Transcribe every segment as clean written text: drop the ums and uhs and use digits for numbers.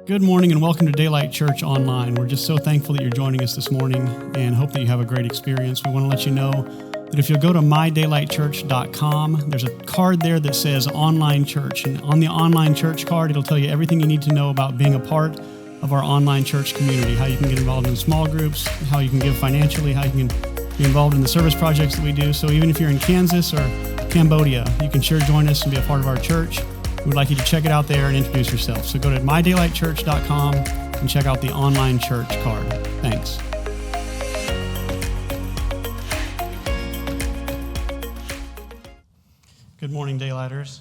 Good morning and welcome to Daylight Church Online. We're just so thankful that you're joining us this morning and hope that you have a great experience. We want to let you know that if you'll go to mydaylightchurch.com, there's a card there that says Online Church. And on the Online Church card, it'll tell you everything you need to know about being a part of our online church community, how you can get involved in small groups, how you can give financially, how you can be involved in the service projects that we do. So even if you're in Kansas or Cambodia, you can sure join us and be a part of our church. We'd like you to check it out there and introduce yourself. So go to mydaylightchurch.com and check out the online church card. Thanks. Good morning, Daylighters.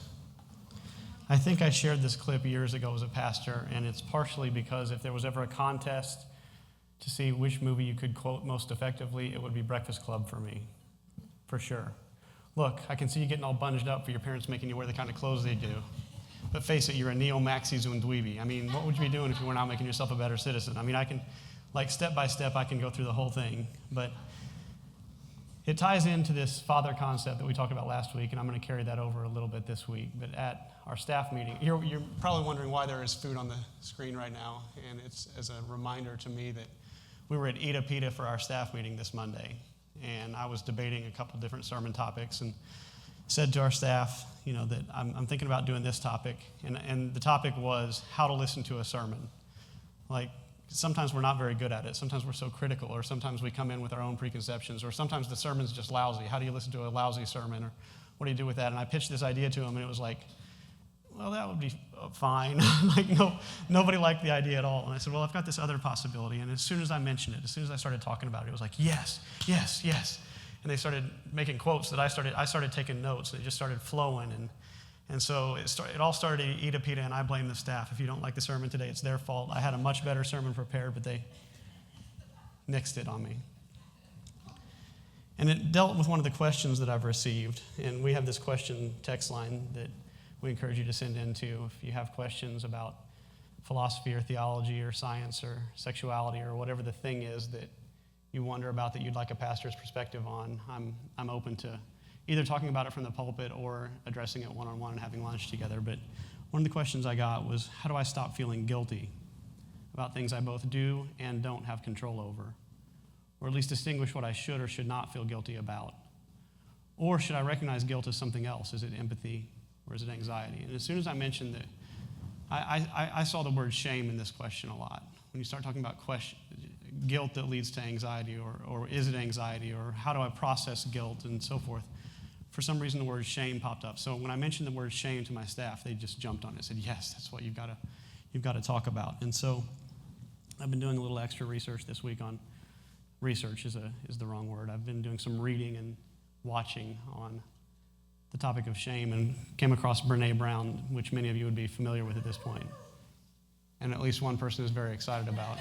I think I shared this clip years ago as a pastor, and it's partially because if there was ever a contest to see which movie you could quote most effectively, it would be Breakfast Club for me, for sure. Look, I can see you getting all bunged up for your parents making you wear the kind of clothes they do. But face it, you're a neo-Maxi Zundweeby. I mean, what would you be doing if you were not making yourself a better citizen? I mean, I can, step by step, I can go through the whole thing. But it ties into this father concept that we talked about last week, and I'm going to carry that over a little bit this week. But at our staff meeting, you're probably wondering why there is food on the screen right now. And it's as a reminder to me that we were at Ita Pita for our staff meeting this Monday. And I was debating a couple different sermon topics and said to our staff, that I'm thinking about doing this topic. And the topic was how to listen to a sermon. Sometimes we're not very good at it. Sometimes we're so critical, or sometimes we come in with our own preconceptions, or sometimes the sermon's just lousy. How do you listen to a lousy sermon, or what do you do with that? And I pitched this idea to him, and it was like, well, that would be fine. Nobody liked the idea at all. And I said, well, I've got this other possibility. And as soon as I mentioned it, as soon as I started talking about it, it was like, yes, yes, yes. And they started making quotes that I started taking notes, and it just started flowing. And so it all started at Ita Pita, and I blame the staff. If you don't like the sermon today, it's their fault. I had a much better sermon prepared, but they nixed it on me. And it dealt with one of the questions that I've received. And we have this question text line that we encourage you to send in to if you have questions about philosophy or theology or science or sexuality or whatever the thing is that you wonder about that you'd like a pastor's perspective on. I'm open to either talking about it from the pulpit or addressing it one-on-one and having lunch together. But one of the questions I got was, how do I stop feeling guilty about things I both do and don't have control over? Or at least distinguish what I should or should not feel guilty about? Or should I recognize guilt as something else? Is it empathy or is it anxiety? And as soon as I mentioned that, I saw the word shame in this question a lot. When you start talking about guilt that leads to anxiety, or is it anxiety, or how do I process guilt, and so forth. For some reason, the word shame popped up. So when I mentioned the word shame to my staff, they just jumped on it and said, yes, that's what you've got to talk about. And so I've been doing a little extra research this week on, research is the wrong word. I've been doing some reading and watching on the topic of shame and came across Brené Brown, which many of you would be familiar with at this point. And at least one person is very excited about.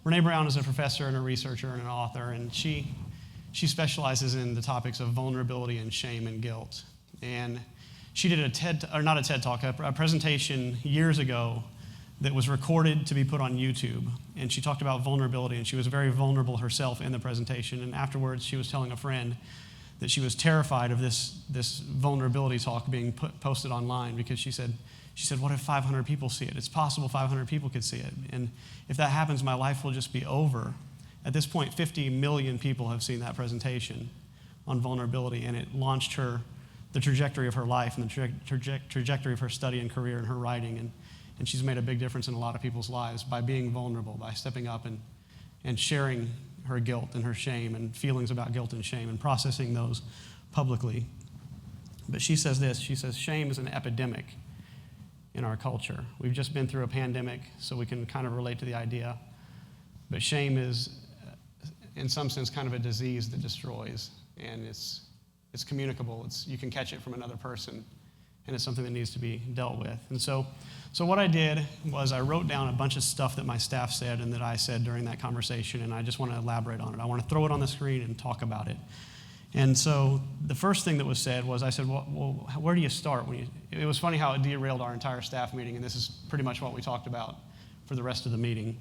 Brené Brown is a professor and a researcher and an author, and she specializes in the topics of vulnerability and shame and guilt. And she did a presentation years ago that was recorded to be put on YouTube. And she talked about vulnerability, and she was very vulnerable herself in the presentation. And afterwards, she was telling a friend that she was terrified of this vulnerability talk being posted online, because she said, what if 500 people see it? It's possible 500 people could see it. And if that happens, my life will just be over. At this point, 50 million people have seen that presentation on vulnerability, and it launched the trajectory of her life and the trajectory of her study and career and her writing. And she's made a big difference in a lot of people's lives by being vulnerable, by stepping up and sharing her guilt and her shame and feelings about guilt and shame and processing those publicly. But she says this, she says, shame is an epidemic in our culture. We've just been through a pandemic, so we can kind of relate to the idea. But shame is, in some sense, kind of a disease that destroys, and it's communicable. You can catch it from another person, and it's something that needs to be dealt with. And so what I did was I wrote down a bunch of stuff that my staff said and that I said during that conversation, and I just want to elaborate on it. I want to throw it on the screen and talk about it. And so the first thing that was said was, I said, well, where do you start? It was funny how it derailed our entire staff meeting, and this is pretty much what we talked about for the rest of the meeting.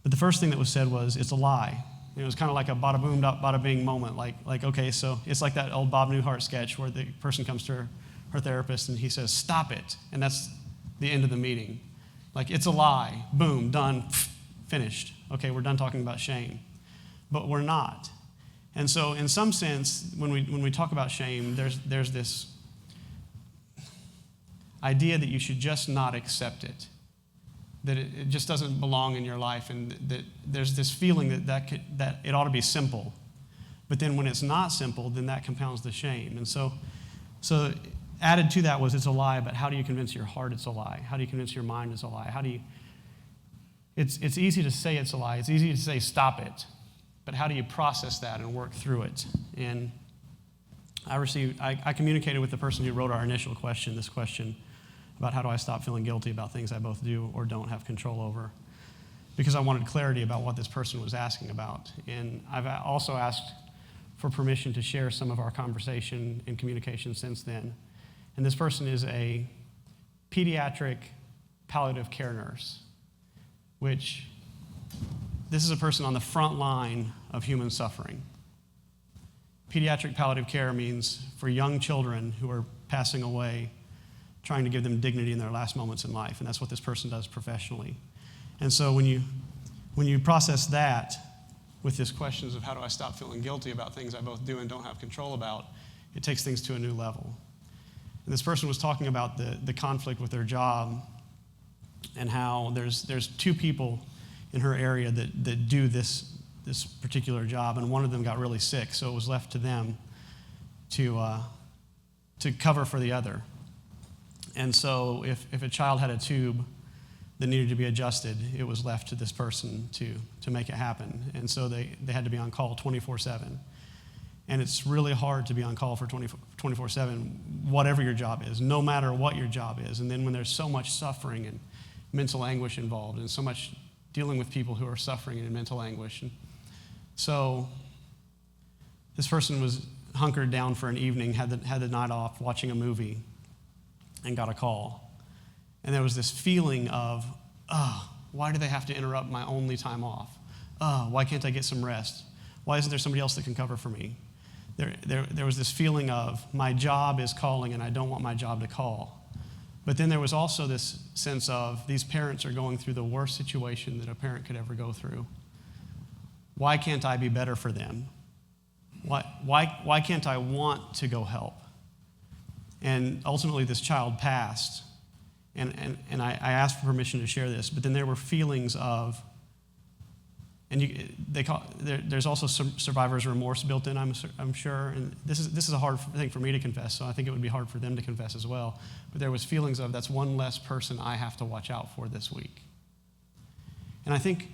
But the first thing that was said was, it's a lie. And it was kind of like a bada boom, bada bing moment. Like, okay, so it's like that old Bob Newhart sketch where the person comes to her therapist and he says, stop it. And that's the end of the meeting. Like, it's a lie. Boom, done, finished. Okay, we're done talking about shame. But we're not. And so in some sense, when we talk about shame, there's this idea that you should just not accept it, that it just doesn't belong in your life, and that there's this feeling that it ought to be simple. But then when it's not simple, then that compounds the shame. And so added to that was it's a lie, but how do you convince your heart it's a lie? How do you convince your mind it's a lie? It's easy to say it's a lie. It's easy to say stop it. But how do you process that and work through it? And I communicated with the person who wrote our initial question, this question about how do I stop feeling guilty about things I both do or don't have control over, because I wanted clarity about what this person was asking about. And I've also asked for permission to share some of our conversation and communication since then. And this person is a pediatric palliative care nurse, which this is a person on the front line of human suffering. Pediatric palliative care means for young children who are passing away, trying to give them dignity in their last moments in life, and that's what this person does professionally. And so when you process that with these questions of how do I stop feeling guilty about things I both do and don't have control about, it takes things to a new level. And this person was talking about the conflict with their job and how there's two people in her area that do this particular job, and one of them got really sick, so it was left to them to cover for the other. And so if a child had a tube that needed to be adjusted, it was left to this person to make it happen. And so they had to be on call 24/7. And it's really hard to be on call for 24/7, whatever your job is, no matter what your job is. And then when there's so much suffering and mental anguish involved and so much dealing with people who are suffering in mental anguish. And so this person was hunkered down for an evening, had the night off, watching a movie, and got a call. And there was this feeling of, why do they have to interrupt my only time off? Why can't I get some rest? Why isn't there somebody else that can cover for me? There was this feeling of, my job is calling and I don't want my job to call. But then there was also this sense of, these parents are going through the worst situation that a parent could ever go through. Why can't I be better for them? Why can't I want to go help? And ultimately, this child passed. And I asked for permission to share this, but then there were feelings of, there's also some survivor's remorse built in, I'm sure. And this is a hard thing for me to confess, so I think it would be hard for them to confess as well. But there was feelings of, that's one less person I have to watch out for this week. And I think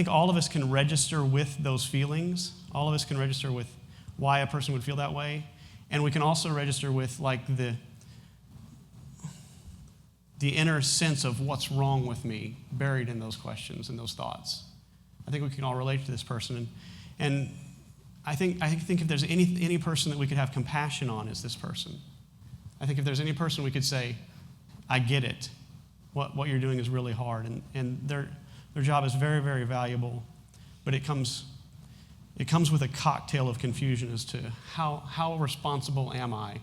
all of us can register with those feelings. All of us can register with why a person would feel that way. And we can also register with like the inner sense of what's wrong with me buried in those questions and those thoughts. I think we can all relate to this person. And I think if there's any person that we could have compassion on, is this person. I think if there's any person we could say, I get it. What you're doing is really hard. And their job is very, very valuable, but it comes with a cocktail of confusion as to how responsible am I?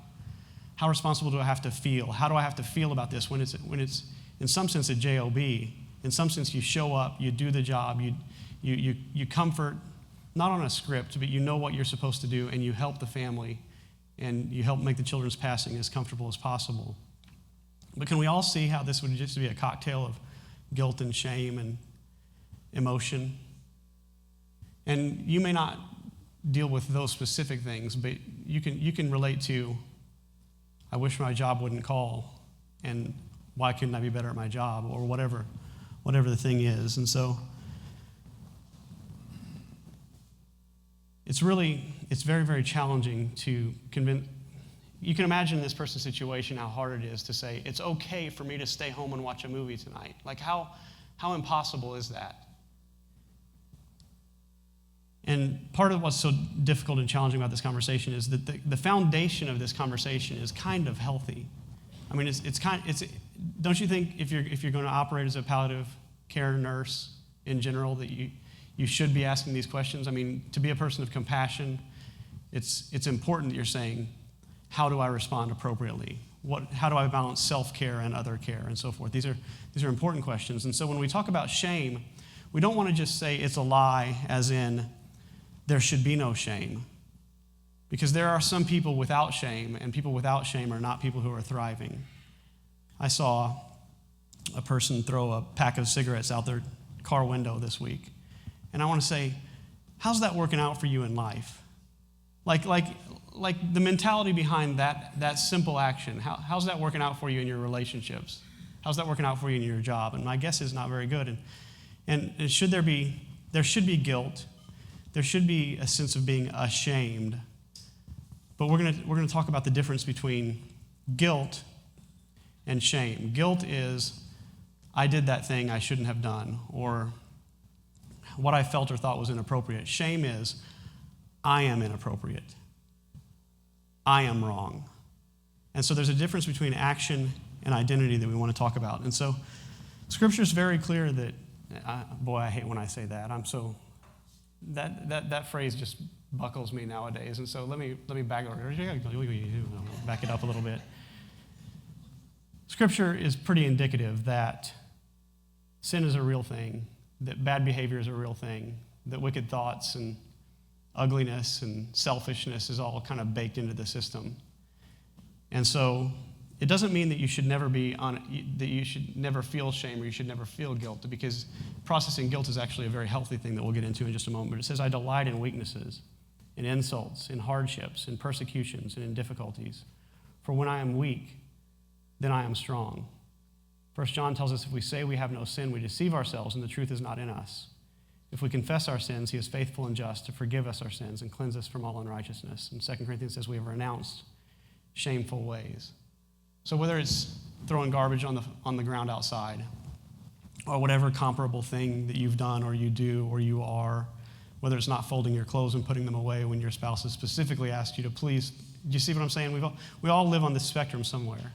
How responsible do I have to feel? How do I have to feel about this when it's in some sense a job? In some sense, you show up, you do the job, you comfort, not on a script, but you know what you're supposed to do, and you help the family, and you help make the children's passing as comfortable as possible. But can we all see how this would just be a cocktail of guilt and shame and emotion? And you may not deal with those specific things, but you can relate to, I wish my job wouldn't call, and why couldn't I be better at my job, or whatever the thing is. And so it's very, very challenging to convince. You can imagine in this person's situation how hard it is to say, it's okay for me to stay home and watch a movie tonight. Like how impossible is that? And part of what's so difficult and challenging about this conversation is that the foundation of this conversation is kind of healthy. I mean, don't you think if you're going to operate as a palliative care nurse in general that you should be asking these questions? I mean, to be a person of compassion, it's important that you're saying, how do I respond appropriately? How do I balance self-care and other care and so forth? These are important questions. And so when we talk about shame, we don't want to just say it's a lie, as in there should be no shame. Because there are some people without shame, and people without shame are not people who are thriving. I saw a person throw a pack of cigarettes out their car window this week. And I want to say, how's that working out for you in life? Like the mentality behind that simple action, how's that working out for you in your relationships? How's that working out for you in your job? And my guess is not very good. And there should be guilt. There should be a sense of being ashamed. But we're going to talk about the difference between guilt and shame. Guilt is, I did that thing I shouldn't have done, or what I felt or thought was inappropriate. Shame is, I am inappropriate. I am wrong. And so there's a difference between action and identity that we want to talk about. And so Scripture is very clear that, I hate when I say that. That phrase just buckles me nowadays. And so let me back it up a little bit. Scripture is pretty indicative that sin is a real thing, that bad behavior is a real thing, that wicked thoughts and ugliness and selfishness is all kind of baked into the system. And so it doesn't mean that you should never feel shame or you should never feel guilt, because processing guilt is actually a very healthy thing that we'll get into in just a moment. But it says, I delight in weaknesses, in insults, in hardships, in persecutions, and in difficulties. For when I am weak, then I am strong. 1 John tells us if we say we have no sin, we deceive ourselves and the truth is not in us. If we confess our sins, he is faithful and just to forgive us our sins and cleanse us from all unrighteousness. And 2 Corinthians says we have renounced shameful ways. So whether it's throwing garbage on the ground outside, or whatever comparable thing that you've done or you do or you are, whether it's not folding your clothes and putting them away when your spouse has specifically asked you to please, do you see what I'm saying? We all live on this spectrum somewhere.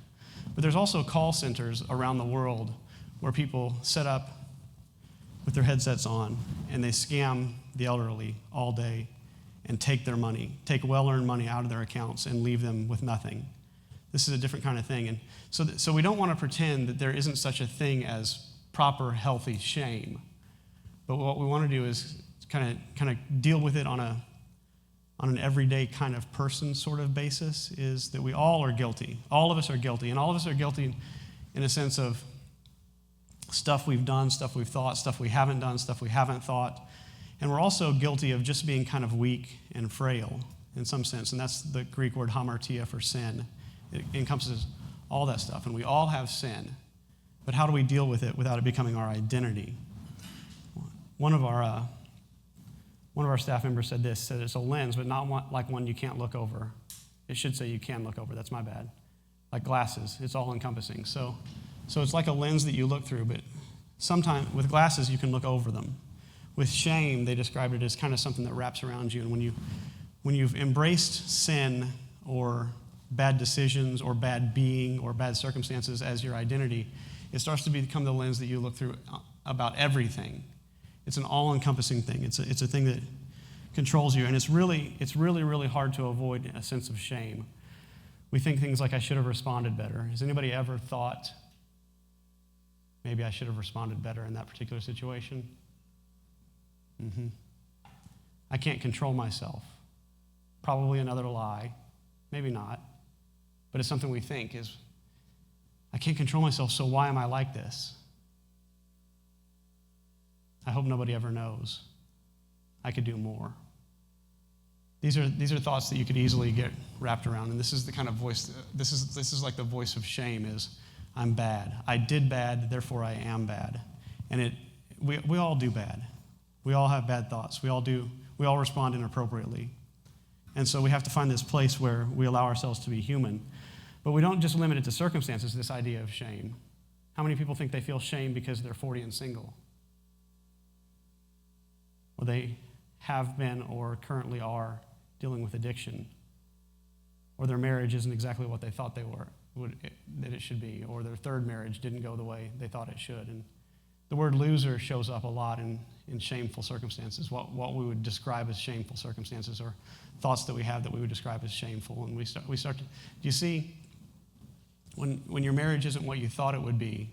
But there's also call centers around the world where people set up with their headsets on and they scam the elderly all day and take their money, take well-earned money out of their accounts and leave them with nothing. This is a different kind of thing. And so we don't want to pretend that there isn't such a thing as proper, healthy shame. But what we want to do is kind of deal with it on an everyday kind of person sort of basis, is that we all are guilty. All of us are guilty. And all of us are guilty in a sense of stuff we've done, stuff we've thought, stuff we haven't done, stuff we haven't thought. And we're also guilty of just being kind of weak and frail in some sense. And that's the Greek word hamartia for sin. It encompasses all that stuff. And we all have sin. But how do we deal with it without it becoming our identity? One of our staff members said it's a lens, but not like one you can't look over. It should say you can look over. That's my bad. Like glasses. It's all encompassing. So it's like a lens that you look through, but sometimes with glasses you can look over them. With shame, they described it as kind of something that wraps around you. And when you've embraced sin or bad decisions or bad being or bad circumstances as your identity, it starts to become the lens that you look through about everything. It's an all-encompassing thing. It's a thing that controls you, and it's really, really hard to avoid a sense of shame. We think things like, I should have responded better. Has anybody ever thought, maybe I should have responded better in that particular situation? I can't control myself. Probably another lie. Maybe not. But it's something we think is, I can't control myself, so why am I like this? I hope nobody ever knows. I could do more. These are thoughts that you could easily get wrapped around, and this is the kind of voice. This is like the voice of shame. Is I'm bad. I did bad, therefore I am bad. And we all do bad. We all have bad thoughts. We all respond inappropriately. And so we have to find this place where we allow ourselves to be human. But we don't just limit it to circumstances, this idea of shame. How many people think they feel shame because they're 40 and single? Or they have been or currently are dealing with addiction. Or their marriage isn't exactly what they thought that it should be. Or their third marriage didn't go the way they thought it should. And The word loser shows up a lot in shameful circumstances, what we would describe as shameful circumstances, or thoughts that we have that we would describe as shameful. And we start to, do you see, when your marriage isn't what you thought it would be,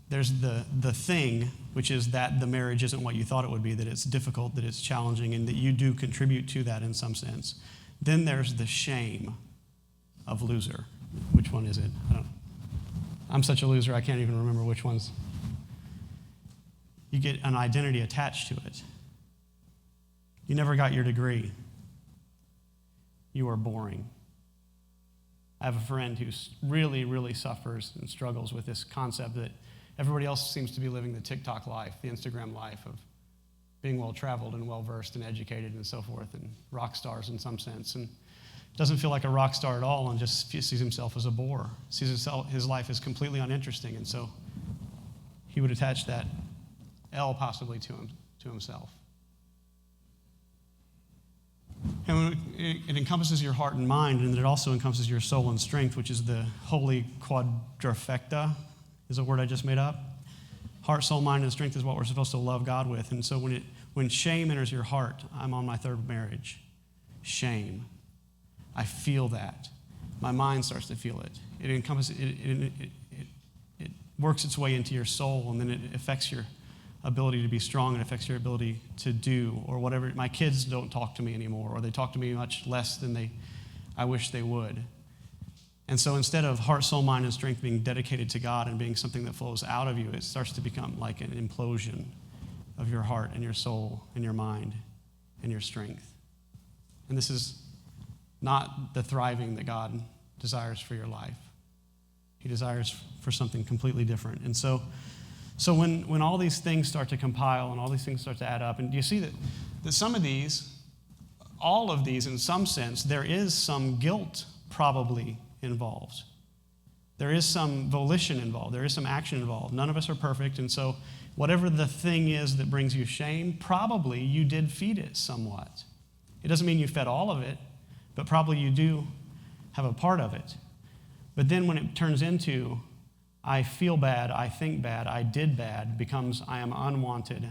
there's the thing, which is that the marriage isn't what you thought it would be, that it's difficult, that it's challenging, and that you do contribute to that in some sense. Then there's the shame of loser. Which one is it? I'm such a loser, I can't even remember which one's. You get an identity attached to it. You never got your degree. You are boring. I have a friend who really, really suffers and struggles with this concept that everybody else seems to be living the TikTok life, the Instagram life of being well-traveled and well-versed and educated and so forth, and rock stars in some sense, and doesn't feel like a rock star at all and just sees himself as a bore, sees his life as completely uninteresting, and so he would attach that L possibly to himself. And it encompasses your heart and mind, and it also encompasses your soul and strength, which is the holy quadrifecta, is a word I just made up. Heart, soul, mind, and strength is what we're supposed to love God with. And so when shame enters your heart, I'm on my third marriage. Shame. I feel that. My mind starts to feel it. It encompasses, it works its way into your soul, and then it affects your ability to be strong, and affects your ability to do, or whatever. My kids don't talk to me anymore, or they talk to me much less than I wish they would. And so instead of heart, soul, mind, and strength being dedicated to God and being something that flows out of you, it starts to become like an implosion of your heart and your soul and your mind and your strength. And this is not the thriving that God desires for your life. He desires for something completely different. And so when all these things start to compile and all these things start to add up, and you see that some of these, all of these in some sense, there is some guilt probably involved. There is some volition involved. There is some action involved. None of us are perfect, and so whatever the thing is that brings you shame, probably you did feed it somewhat. It doesn't mean you fed all of it, but probably you do have a part of it. But then when it turns into I feel bad, I think bad, I did bad, becomes I am unwanted,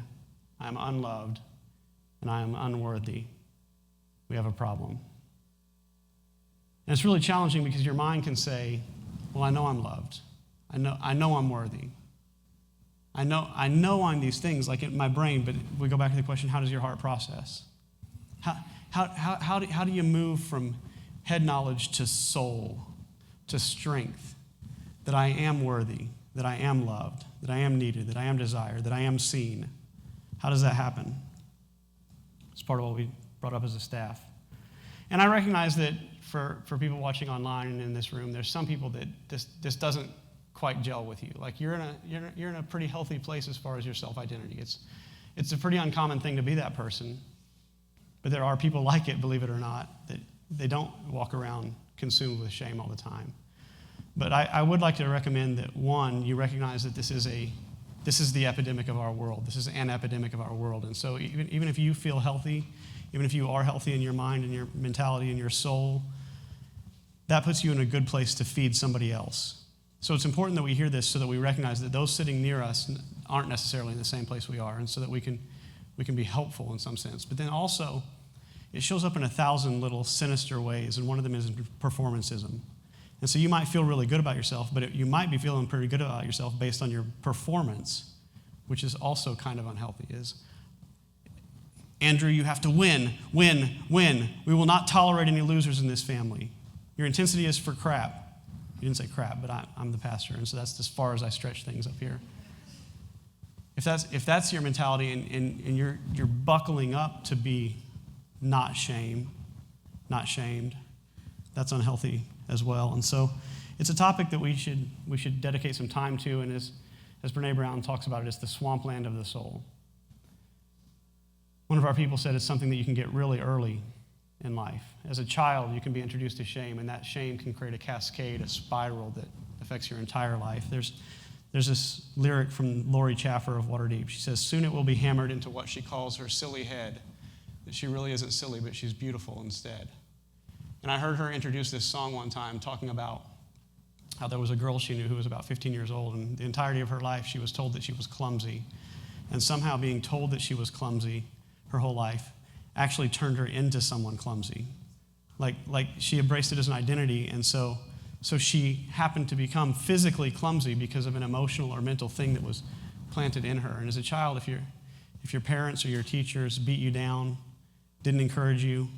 I am unloved, and I am unworthy, we have a problem. And it's really challenging because your mind can say, well, I know I'm loved. I know I'm worthy. I know I'm these things, like in my brain, but we go back to the question, how does your heart process? How do you move from head knowledge to soul, to strength, that I am worthy, that I am loved, that I am needed, that I am desired, that I am seen? How does that happen? It's part of what we brought up as a staff. And I recognize that for people watching online and in this room, there's some people that this doesn't quite gel with you. Like you're in a pretty healthy place as far as your self-identity. It's a pretty uncommon thing to be that person, but there are people like it, believe it or not, that they don't walk around consumed with shame all the time. But I would like to recommend that, one, you recognize that this is the epidemic of our world. This is an epidemic of our world. And so even if you feel healthy, even if you are healthy in your mind and your mentality and your soul, that puts you in a good place to feed somebody else. So it's important that we hear this so that we recognize that those sitting near us aren't necessarily in the same place we are, and so that we can be helpful in some sense. But then also, it shows up in 1,000 little sinister ways, and one of them is performancism. And so you might feel really good about yourself, but you might be feeling pretty good about yourself based on your performance, which is also kind of unhealthy. Andrew, you have to win. We will not tolerate any losers in this family. Your intensity is for crap. You didn't say crap, but I'm the pastor, and so that's as far as I stretch things up here. If that's your mentality and you're buckling up to be not shamed, that's unhealthy as well. And so it's a topic that we should dedicate some time to, and as Brene Brown talks about it, it's the swampland of the soul. One of our people said it's something that you can get really early in life. As a child, you can be introduced to shame, and that shame can create a cascade, a spiral that affects your entire life. There's this lyric from Lori Chaffer of Waterdeep. She says, soon it will be hammered into what she calls her silly head, that she really isn't silly, but she's beautiful instead. And I heard her introduce this song one time talking about how there was a girl she knew who was about 15 years old, and the entirety of her life she was told that she was clumsy. And somehow being told that she was clumsy her whole life actually turned her into someone clumsy. Like she embraced it as an identity, and so she happened to become physically clumsy because of an emotional or mental thing that was planted in her. And as a child, if your parents or your teachers beat you down, didn't encourage you,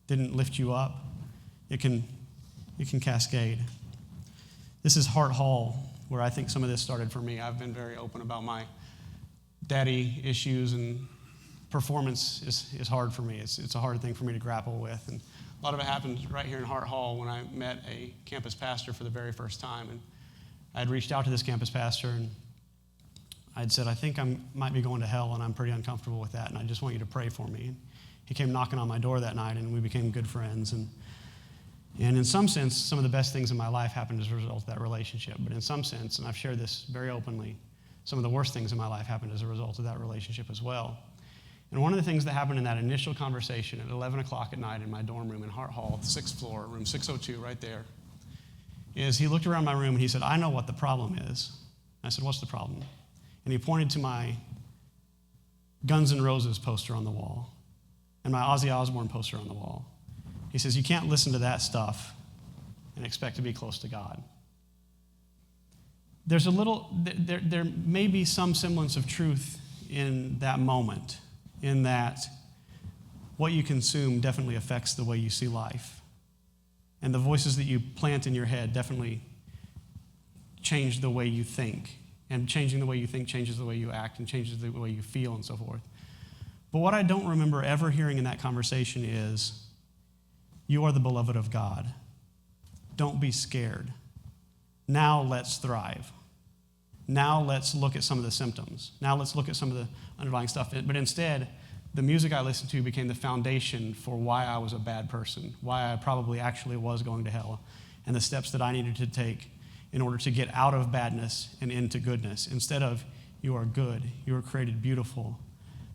didn't lift you up, it can cascade. This is Hart Hall, where I think some of this started for me. I've been very open about my daddy issues, and performance is hard for me. It's a hard thing for me to grapple with. And a lot of it happened right here in Hart Hall when I met a campus pastor for the very first time. And I had reached out to this campus pastor, and I'd said, I think I might be going to hell, and I'm pretty uncomfortable with that, and I just want you to pray for me. And he came knocking on my door that night, and we became good friends. And in some sense, some of the best things in my life happened as a result of that relationship. But in some sense, and I've shared this very openly, some of the worst things in my life happened as a result of that relationship as well. And one of the things that happened in that initial conversation at 11 o'clock at night in my dorm room in Hart Hall, the 6th floor, room 602 right there, is he looked around my room and he said, I know what the problem is. I said, what's the problem? And he pointed to my Guns N' Roses poster on the wall and my Ozzy Osbourne poster on the wall. He says, you can't listen to that stuff and expect to be close to God. There may be some semblance of truth in that moment, in that what you consume definitely affects the way you see life. And the voices that you plant in your head definitely change the way you think. And changing the way you think changes the way you act and changes the way you feel and so forth. But what I don't remember ever hearing in that conversation is, you are the beloved of God. Don't be scared. Now let's thrive. Now let's look at some of the symptoms. Now let's look at some of the underlying stuff. But instead, the music I listened to became the foundation for why I was a bad person, why I probably actually was going to hell, and the steps that I needed to take in order to get out of badness and into goodness. Instead of, you are good, you are created beautiful.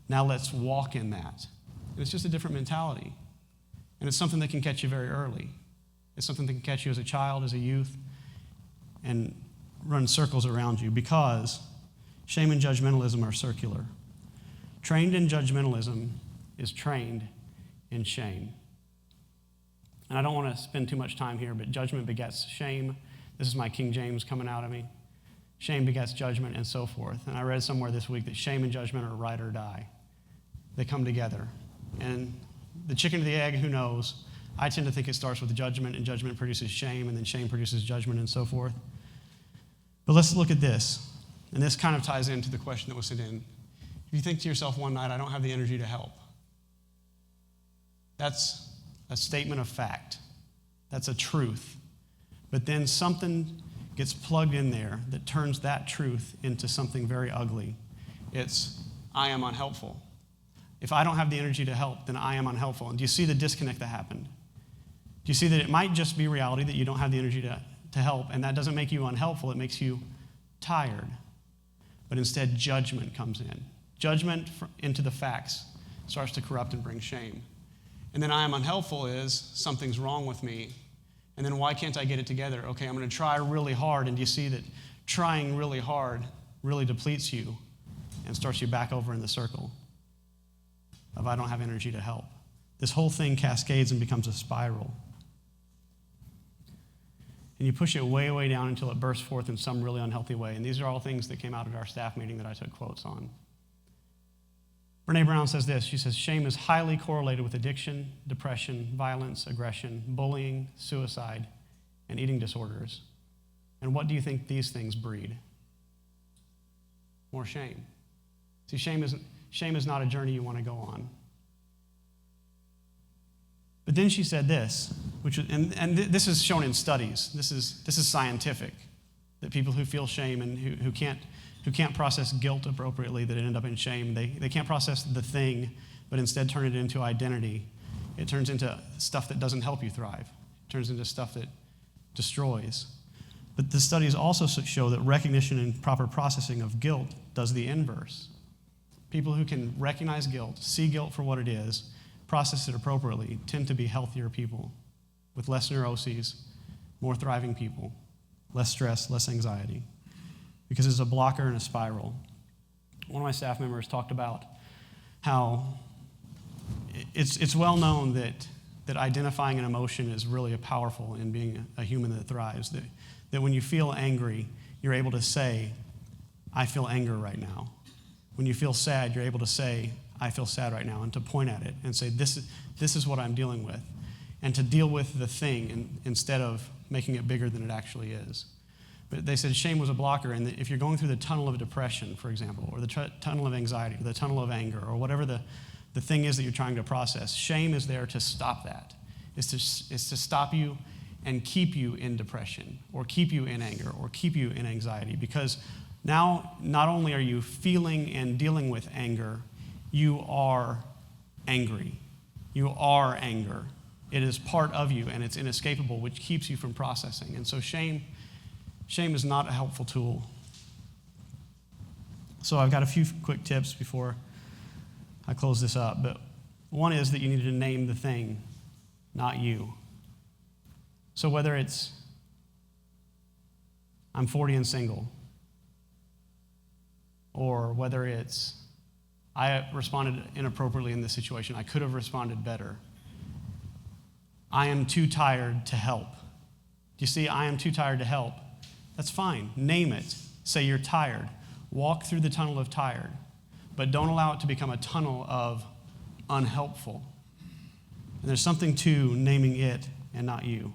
Now let's walk in that. And it's just a different mentality. And it's something that can catch you very early. It's something that can catch you as a child, as a youth, and run circles around you, because shame and judgmentalism are circular. Trained in judgmentalism is trained in shame. And I don't want to spend too much time here, but judgment begets shame. This is my King James coming out of me. Shame begets judgment, and so forth. And I read somewhere this week that shame and judgment are ride or die. They come together. And the chicken or the egg, who knows? I tend to think it starts with judgment, and judgment produces shame, and then shame produces judgment, and so forth. But let's look at this. And this kind of ties into the question that was sent in. If you think to yourself one night, I don't have the energy to help, that's a statement of fact. That's a truth. But then something gets plugged in there that turns that truth into something very ugly. It's, I am unhelpful. If I don't have the energy to help, then I am unhelpful. And do you see the disconnect that happened? Do you see that it might just be reality that you don't have the energy to help, and that doesn't make you unhelpful, it makes you tired. But instead, judgment comes in. Judgment into the facts starts to corrupt and bring shame. And then I am unhelpful is, something's wrong with me. And then why can't I get it together? Okay, I'm going to try really hard, and do you see that trying really hard really depletes you and starts you back over in the circle of I don't have energy to help. This whole thing cascades and becomes a spiral. And you push it way, way down until it bursts forth in some really unhealthy way. And these are all things that came out at our staff meeting that I took quotes on. Brene Brown says this. She says, shame is highly correlated with addiction, depression, violence, aggression, bullying, suicide, and eating disorders. And what do you think these things breed? More shame. See, shame is not a journey you want to go on. But then she said this, and this is shown in studies. This is scientific, that people who feel shame and who can't process guilt appropriately, that end up in shame, they can't process the thing, but instead turn it into identity. It turns into stuff that doesn't help you thrive. It turns into stuff that destroys. But the studies also show that recognition and proper processing of guilt does the inverse. People who can recognize guilt, see guilt for what it is, process it appropriately, tend to be healthier people with less neuroses, more thriving people. less stress, less anxiety, because it's a blocker and a spiral. One of my staff members talked about how it's well known that identifying an emotion is really powerful in being a human that thrives, that when you feel angry, you're able to say, I feel anger right now. When you feel sad, you're able to say, I feel sad right now, and to point at it and say, this is what I'm dealing with, and to deal with the thing instead of making it bigger than it actually is. But they said shame was a blocker, and if you're going through the tunnel of depression, for example, or the tunnel of anxiety, or the tunnel of anger, or whatever the thing is that you're trying to process, shame is there to stop that. It's to stop you and keep you in depression, or keep you in anger, or keep you in anxiety, because now not only are you feeling and dealing with anger, you are angry. You are anger. It is part of you, and it's inescapable, which keeps you from processing. And so shame is not a helpful tool. So I've got a few quick tips before I close this up. But one is that you need to name the thing, not you. So whether it's, I'm 40 and single, or whether it's, I responded inappropriately in this situation, I could have responded better. I am too tired to help. Do you see, I am too tired to help? That's fine. Name it. Say you're tired. Walk through the tunnel of tired. But don't allow it to become a tunnel of unhelpful. And there's something to naming it and not you.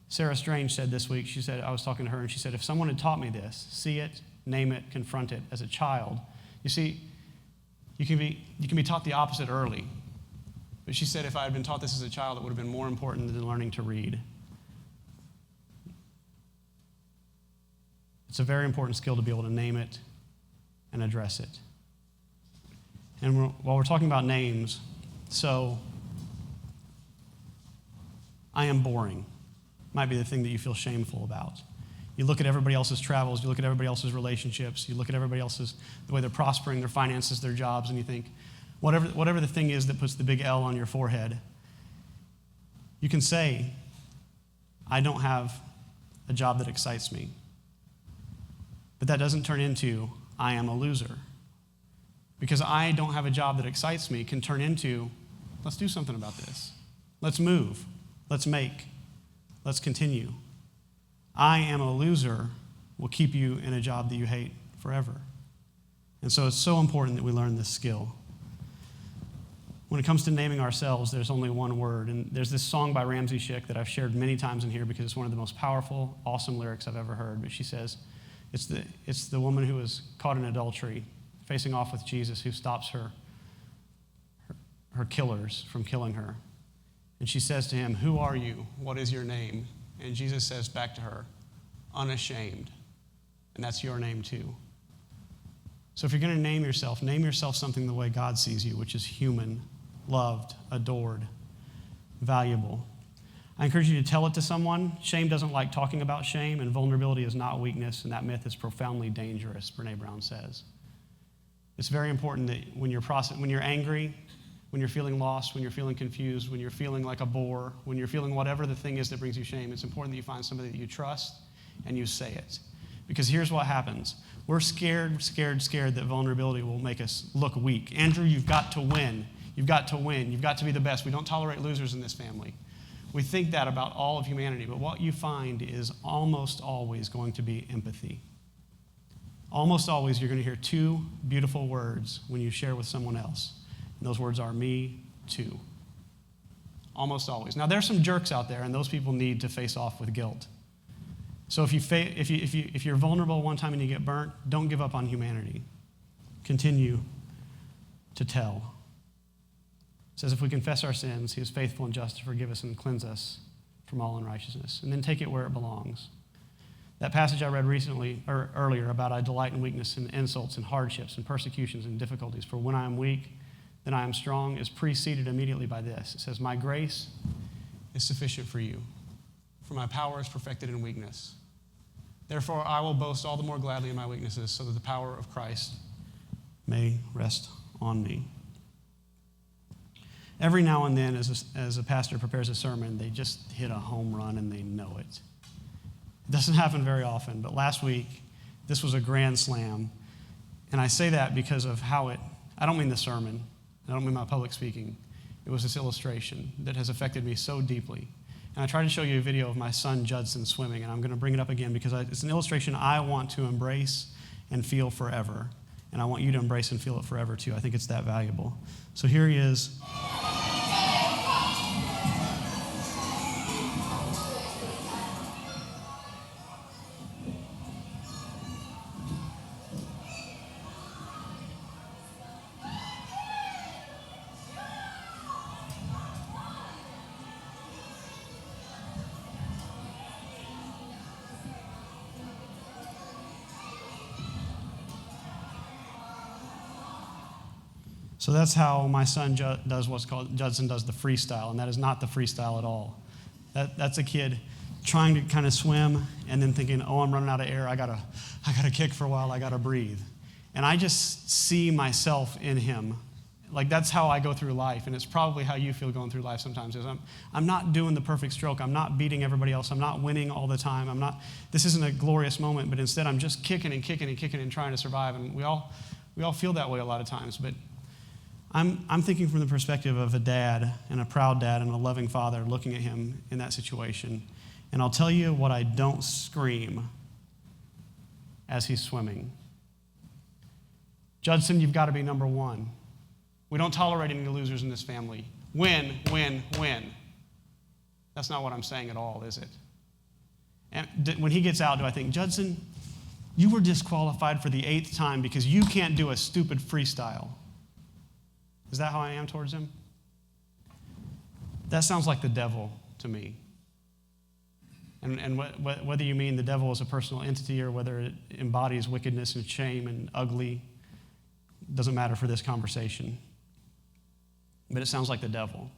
Sarah Strange said this week, she said, I was talking to her, and she said, if someone had taught me this, see it, name it, confront it as a child. You see, you can be taught the opposite early. But she said if I had been taught this as a child, it would have been more important than learning to read. It's a very important skill to be able to name it and address it. And while we're talking about names, so I am boring might be the thing that you feel shameful about. You look at everybody else's travels, you look at everybody else's relationships, you look at everybody else's, the way they're prospering, their finances, their jobs, and you think, whatever the thing is that puts the big L on your forehead, you can say, I don't have a job that excites me. But that doesn't turn into, I am a loser. Because I don't have a job that excites me can turn into, let's do something about this. Let's move. Let's make. Let's continue. I am a loser will keep you in a job that you hate forever. And so it's so important that we learn this skill. When it comes to naming ourselves, there's only one word. And there's this song by Ramsey Schick that I've shared many times in here because it's one of the most powerful, awesome lyrics I've ever heard. But she says, it's the woman who was caught in adultery, facing off with Jesus, who stops her killers from killing her. And she says to him, who are you? What is your name? And Jesus says back to her, unashamed. And that's your name too. So if you're going to name yourself something the way God sees you, which is human, loved, adored, valuable. I encourage you to tell it to someone. Shame doesn't like talking about shame, and vulnerability is not weakness, and that myth is profoundly dangerous, Brené Brown says. It's very important that when you're angry, when you're feeling lost, when you're feeling confused, when you're feeling like a bore, when you're feeling whatever the thing is that brings you shame, it's important that you find somebody that you trust and you say it. Because here's what happens. We're scared that vulnerability will make us look weak. Andrew, you've got to win. You've got to win. You've got to be the best. We don't tolerate losers in this family. We think that about all of humanity, but what you find is almost always going to be empathy. Almost always you're going to hear two beautiful words when you share with someone else. And those words are me too. Almost always. Now there's some jerks out there, and those people need to face off with guilt. So if you're vulnerable one time and you get burnt, don't give up on humanity. Continue to tell. It says if we confess our sins, he is faithful and just to forgive us and cleanse us from all unrighteousness. And then take it where it belongs. That passage I read earlier about I delight in weakness and insults and hardships and persecutions and difficulties. For when I am weak, then I am strong is preceded immediately by this. It says, my grace is sufficient for you, for my power is perfected in weakness. Therefore, I will boast all the more gladly in my weaknesses so that the power of Christ may rest on me. Every now and then, as a pastor prepares a sermon, they just hit a home run and they know it. It doesn't happen very often, but last week, this was a grand slam. And I say that because of how I don't mean the sermon, I don't mean my public speaking. It was this illustration that has affected me so deeply. And I tried to show you a video of my son Judson swimming, and I'm going to bring it up again because it's an illustration I want to embrace and feel forever. And I want you to embrace and feel it forever too. I think it's that valuable. So here he is. So that's how my son does what's called, Judson does the freestyle, and that is not the freestyle at all. That's a kid trying to kind of swim and then thinking, oh, I'm running out of air, I gotta kick for a while, I gotta breathe. And I just see myself in him. Like that's how I go through life, and it's probably how you feel going through life sometimes, is I'm not doing the perfect stroke, I'm not beating everybody else, I'm not winning all the time, this isn't a glorious moment, but instead I'm just kicking and kicking and kicking and trying to survive, and we all feel that way a lot of times, but I'm thinking from the perspective of a dad and a proud dad and a loving father looking at him in that situation. And I'll tell you what I don't scream as he's swimming. Judson, you've got to be number one. We don't tolerate any losers in this family. Win, win, win. That's not what I'm saying at all, is it? And when he gets out, do I think, Judson, you were disqualified for the 8th time because you can't do a stupid freestyle? Is that how I am towards him? That sounds like the devil to me. And whether you mean the devil as a personal entity or whether it embodies wickedness and shame and ugly, doesn't matter for this conversation. But it sounds like the devil.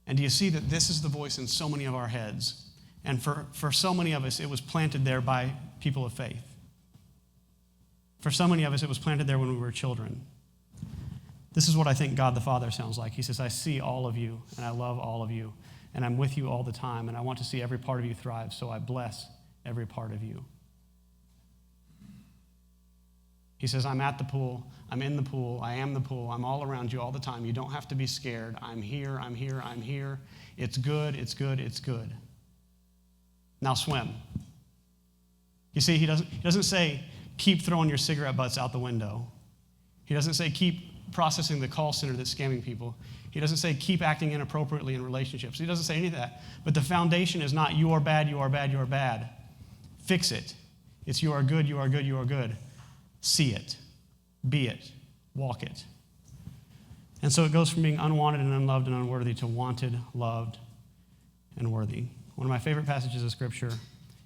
And do you see that this is the voice in so many of our heads? And for so many of us, it was planted there by people of faith. For so many of us, it was planted there when we were children. This is what I think God the Father sounds like. He says, I see all of you, and I love all of you, and I'm with you all the time, and I want to see every part of you thrive, so I bless every part of you. He says, I'm at the pool, I'm in the pool, I am the pool, I'm all around you all the time. You don't have to be scared. I'm here, I'm here, I'm here. It's good, it's good, it's good. Now swim. You see, he doesn't say, keep throwing your cigarette butts out the window. He doesn't say, keep processing the call center that's scamming people. He doesn't say keep acting inappropriately in relationships. He doesn't say any of that. But the foundation is not you are bad, you are bad, you are bad. Fix it. It's you are good, you are good, you are good. See it. Be it. Walk it. And so it goes from being unwanted and unloved and unworthy to wanted, loved, and worthy. One of my favorite passages of Scripture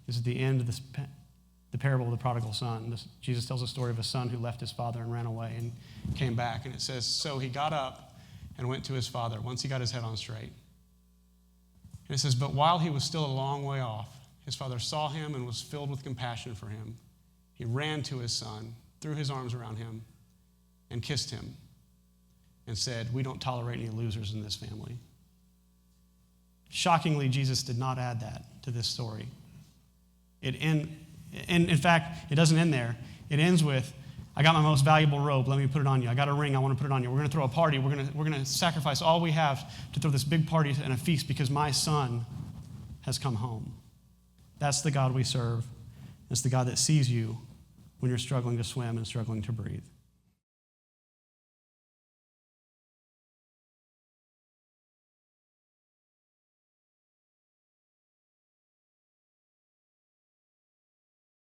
is at the end of the parable of the prodigal son. Jesus tells a story of a son who left his father and ran away and came back. And it says, so he got up and went to his father once he got his head on straight. And it says, but while he was still a long way off, his father saw him and was filled with compassion for him. He ran to his son, threw his arms around him, and kissed him and said, we don't tolerate any losers in this family. Shockingly, Jesus did not add that to this story. In fact, it doesn't end there. It ends with, I got my most valuable robe. Let me put it on you. I got a ring. I want to put it on you. We're going to throw a party. We're going to sacrifice all we have to throw this big party and a feast because my son has come home. That's the God we serve. It's the God that sees you when you're struggling to swim and struggling to breathe.